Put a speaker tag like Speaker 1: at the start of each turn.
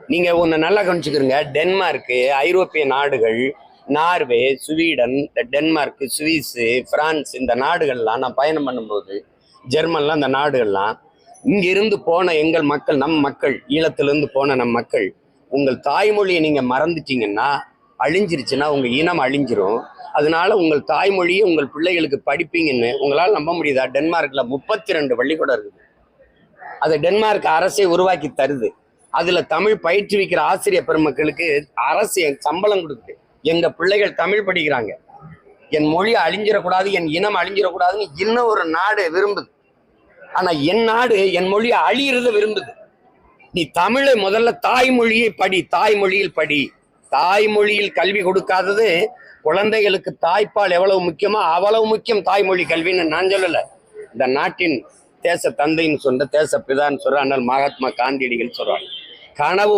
Speaker 1: நீங்க ஒண்ணு நல்லா கவனிச்சுக்கிறீங்க. டென்மார்க்கு, ஐரோப்பிய நாடுகள், Norway, Sweden, Denmark, Swiss, France, இந்த நாடுகள்லாம் நான் பயணம் பண்ணும்போது, ஜெர்மன்லாம், இந்த நாடுகள்லாம் இங்கிருந்து போன எங்கள் மக்கள், நம் மக்கள், ஈழத்திலிருந்து போன நம் மக்கள், உங்கள் தாய்மொழியை நீங்க மறந்துட்டீங்கன்னா, அழிஞ்சிருச்சுன்னா உங்க இனம் அழிஞ்சிரும். அதனால உங்கள் தாய்மொழியை உங்கள் பிள்ளைகளுக்கு படிப்பீங்கன்னு உங்களால் நம்ப முடியுதா? டென்மார்க்ல 32 பள்ளிக்கூடம் இருக்குது. அதை டென்மார்க் அரசே உருவாக்கி தருது. அதுல தமிழ் பயிற்றுவிக்கிற ஆசிரியர் பெருமக்களுக்கு அரசு சம்பளம் கொடுக்குது. எங்க பிள்ளைகள் தமிழ் படிக்கிறாங்க. என் மொழி அழிஞ்சிடக்கூடாது, என் இனம் அழிஞ்சிடக்கூடாதுன்னு இன்னும் ஒரு நாடு விரும்புது. ஆனா என் நாடு என் மொழி அழியிறத விரும்புது. நீ தமிழை முதல்ல தாய்மொழியை படி, தாய்மொழியில் படி. தாய்மொழியில் கல்வி கொடுக்காதது குழந்தைகளுக்கு தாய்ப்பால் எவ்வளவு முக்கியமோ அவ்வளவு முக்கியம் தாய்மொழி கல்வின்னு நான் சொல்லல. இந்த நாட்டின் தேச தந்தைன்னு சொன்ன, தேச பிதான்னு சொல்ற அண்ணல் மகாத்மா காந்தியடிகள் சொல்றாங்க. கனவு